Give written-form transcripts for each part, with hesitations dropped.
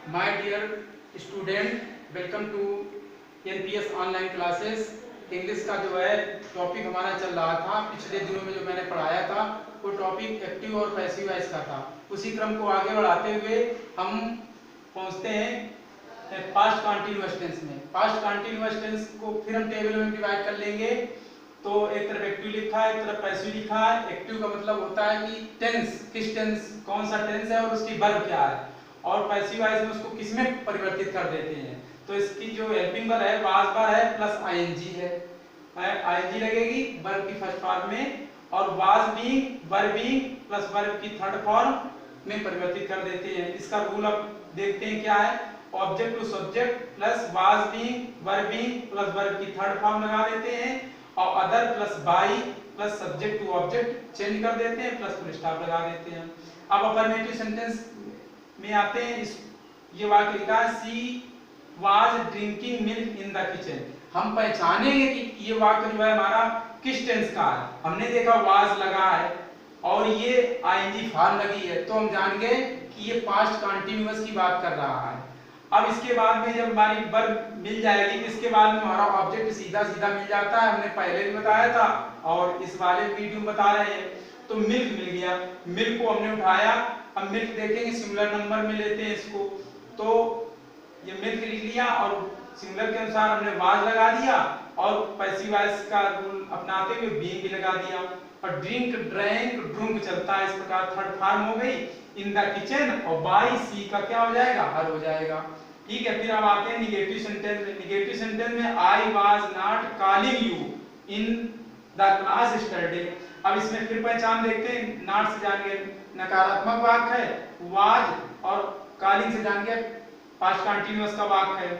My dear student, welcome to NPS online classes. English का जो है टॉपिक हमारा चल रहा था। पिछले दिनों में जो मैंने पढ़ाया था वो टॉपिक एक्टिव और पैसिव वॉइस का था। उसी क्रम को आगे बढ़ाते हुए हम पहुंचते हैं पास्ट कंटीन्यूअस टेंस में। पास्ट कंटीन्यूअस टेंस को फिर हम टेबल में डिवाइड कर लेंगे। तो एक तरफ एक्टिव लिखा है, एक तरफ पैसिव लिखा है। एक्टिव का मतलब होता है कि टेंस, किस टेंस, कौन सा टेंस है और उसकी वर्ब क्या है, और पैसिव वॉइस में उसको किस में परिवर्तित कर देते हैं। तो इसकी जो हेल्पिंग वर्ब है वाज वर्ब है प्लस आईएनजी है। आईएनजी लगेगी वर्ब की फर्स्ट फॉर्म में, और was being verb being plus verb की थर्ड फॉर्म में परिवर्तित कर देते हैं। इसका रूल अब देखते हैं क्या है। Object to subject plus was being verb being plus verb की थर्ड फॉर्म लगा देते हैं, और other plus by plus subject to object change कर देते हैं, प्लस फुल स्टॉप लगा देते हैं। अब अफर्मेटिव सेंटेंस में आते हैं। ये वाक्य लिखा है she was drinking milk in the kitchen. हम पहचानेंगे कि ये वाक्य जो है हमारा किस टेंस का है। हमने देखा वाज लगा है और ये आईएनजी फॉर्म लगी है, तो हम जान गए कि ये पास्ट कंटीन्यूअस की बात कर रहा है। अब इसके बाद में जब हमारी वर्ब मिल जाएगी तो इसके बाद में हमारा ऑब्जेक्ट सीधा सीधा मिल जाता है। हमने पहले भी बताया था और इस वाले वीडियो में बता रहे हैं। तो मिल्क मिल गया, मिल्क को हमने उठाया। अब मिल्क देखेंगे सिंगुलर नंबर में लेते हैं इसको, तो ये मिल्क लिख लिया और सिंगुलर के अनुसार हमने वाज लगा दिया, और पैसिव वॉइस का रूल अपनाते हुए बीइंग भी लगा दिया। और ड्रिंक ड्रैंक ड्रुंक चलता है, इस प्रकार थर्ड फॉर्म हो गई इन द किचन, और बाय सी का क्या हो जाएगा, हर हो जाएगा। ठीक है, फिर अब आते हैं निगेटिव सेंटेंस में। निगेटिव सेंटेंस में I was not calling you in the class yesterday. अब इसमें फिर पहचान देखते हैं। नॉट से जान गए नकारात्मक वाक्य है, वाज और कॉलिंग से जान गए पास्ट कंटीन्यूअस का वाक्य है।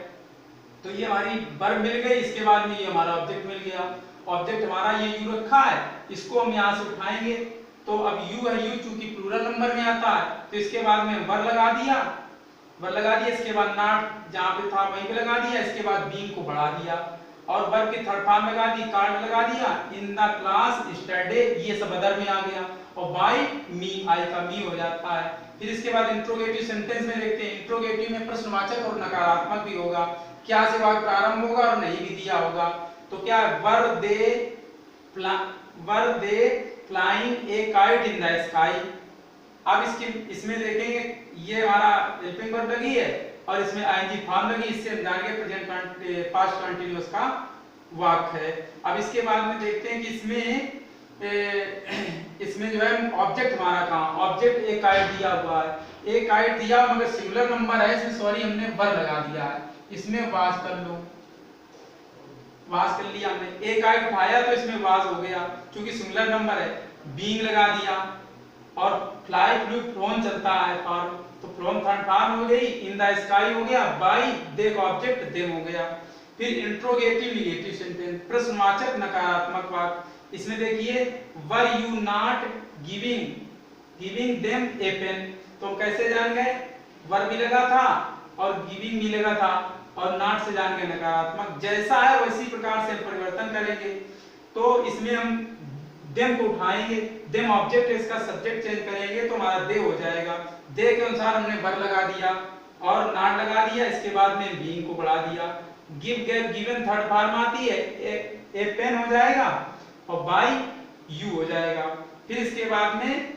तो ये हमारी वर्ब मिल गई, इसके बाद में ये हमारा ऑब्जेक्ट मिल गया। ऑब्जेक्ट हमारा ये यू रखा है, इसको हम यहाँ से उठाएंगे। तो अब यू है, यू चूंकि प्लूरल नंबर में आता है तो इसके बाद में वर्ब लगा दिया, इसके बाद नॉट जहाँ पे था वहीं पे लगा दिया, इसके बाद बीइंग को बढ़ा दिया और वर्ब की थर्ड फॉर्म लगा दी, कार्ड लगा दिया। इन द क्लास यस्टरडे ये सब अदर में आ गया, और बाय मी आई का मी हो जाता है। फिर इसके बाद इंट्रोगेटिव सेंटेंस में देखते हैं। इंट्रोगेटिव में प्रश्नवाचक और नकारात्मक भी होगा, क्या से वाक्य प्रारंभ होगा और नहीं भी दिया होगा। तो क्या were they flying a kite in the sky. अब इसमें देखेंगे ये हमारा हेल्पिंग वर्ब लगी है और इसमें आईएनजी फॉर्म लगी, इससे हम जानेंगे प्रेजेंट पास्ट कंटीन्यूअस का वाक्य है। अब इसके बाद में देखते हैं कि इसमें जो है ऑब्जेक्ट हमारा कहाँ, ऑब्जेक्ट ए काइट दिया हुआ है। ए काइट दिया मगर सिंगुलर नंबर है, इसमें सॉरी हमने वर्ब लगा दिया है। इसमें वाज कर लो, वाज कर लिया हमने। एक काइट उठाया तो इसमें वाज हो गया क्योंकि सिंगुलर नंबर है। बीइंग लगा दिया, और फ्लाई फ्लू फ्लोन चलता है फॉर्म, तो फ्लोन थर्ड फॉर्म हो गई। इन द स्काई हो गया, बाय देख ऑब्जेक्ट देम हो गया। फिर इंट्रोगेटिव निगेटिव सेंटेंस, प्रश्नवाचक नकारात्मक वाक्य। इसमें देखिए were you not giving them a pen. तो हम कैसे जान गए, वर भी लगा था और गिविंग भी लगा था, और नॉट से जान गए नकारात्मक। जैसा है वैसी प्रकार से हम परिवर्तन करेंगे। तो इसमें हम देम को उठाएंगे, देम ऑब्जेक्ट है, इसका सब्जेक्ट चेंज करेंगे तो हमारा दे हो जाएगा। दे के अनुसार हमने वर्ब लगा दिया और नॉट लगा दिया, इसके बाद में बीइंग को बढ़ा दिया। Give gave given third form आती है, ए पेन हो जाएगा और बाय यू हो जाएगा। फिर इसके बाद में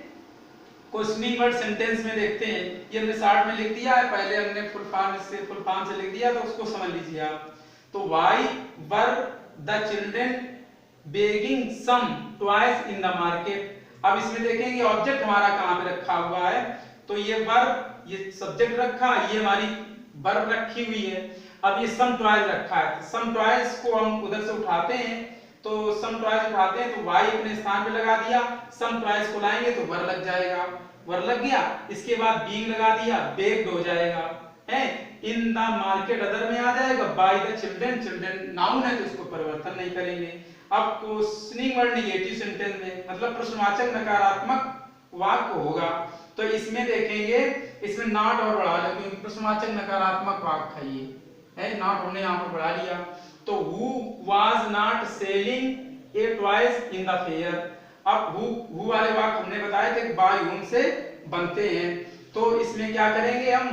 क्वेश्चनिंग वर्ड सेंटेंस में देखते हैं। ये हमने शॉर्ट में लिख दिया है, पहले हमने फुल फॉर्म से लिख दिया, तो उसको समझ लीजिए आप। तो why were the children begging some toys in the market. अब इसमें देखेंगे ऑब्जेक्ट हमारा कहाँ पे रखा हुआ है। तो ये वर्ब, ये सब्जेक्ट रखा, ये हमारी वर्ब रखी हुई है। अब ये सम टॉयज रखा है, सम टॉयज को हम उधर से उठाते हैं। तो सम टॉयज उठाते हैं तो वाई अपने स्थान पे लगा दिया, सम टॉयज को लाएंगे तो वर लग जाएगा, वर लग गया। इसके बाद बीइंग लगा दिया, बेग्ड हो जाएगा है। इन द मार्केट अदर में आ जाएगा, by the children, children noun है तो इसको परिवर्तन नहीं करेंगे। अब क्वेश्चनिंग वर्ड निगेटिव सेंटेंस में मतलब प्रश्नवाचक नकारात्मक वाक्य होगा। तो इसमें देखेंगे, इसमें नॉट और बढ़ा लो क्योंकि प्रश्नवाचक नकारात्मक वाक्य है, ये है नॉट हमने यहाँ पर बढ़ा लिया। तो who was not selling a toys in the fair। अब who वाले वाक्य हमने बताए थे बाय whom से बनते हैं। तो इसमें क्या करेंगे हम,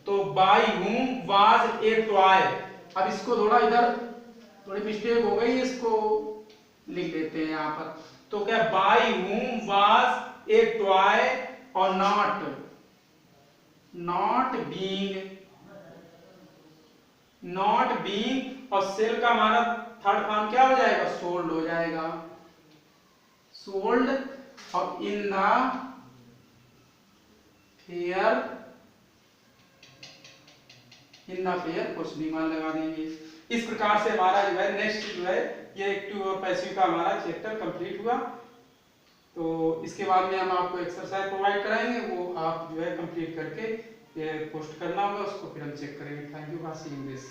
तो bye whom was a toy। अब इसको थोड़ा इधर थोड़ी मिस्टेक हो गई, इसको लिख देते हैं यहाँ पर। तो क्या by whom was a toy और नॉट बीइंग और सेल का हमारा थर्ड फॉर्म क्या हो जाएगा, सोल्ड हो जाएगा, सोल्ड। और in the fair questioning mark लगा देंगे। इस प्रकार से हमारा जो है नेक्स्ट जो है ये एक्टिव और पैसिव का हमारा चैप्टर कंप्लीट हुआ। तो इसके बाद में हम आपको एक्सरसाइज प्रोवाइड कराएंगे, वो आप जो है कंप्लीट करके ये पोस्ट करना होगा, उसको फिर हम चेक करेंगे। Thank you for seeing this.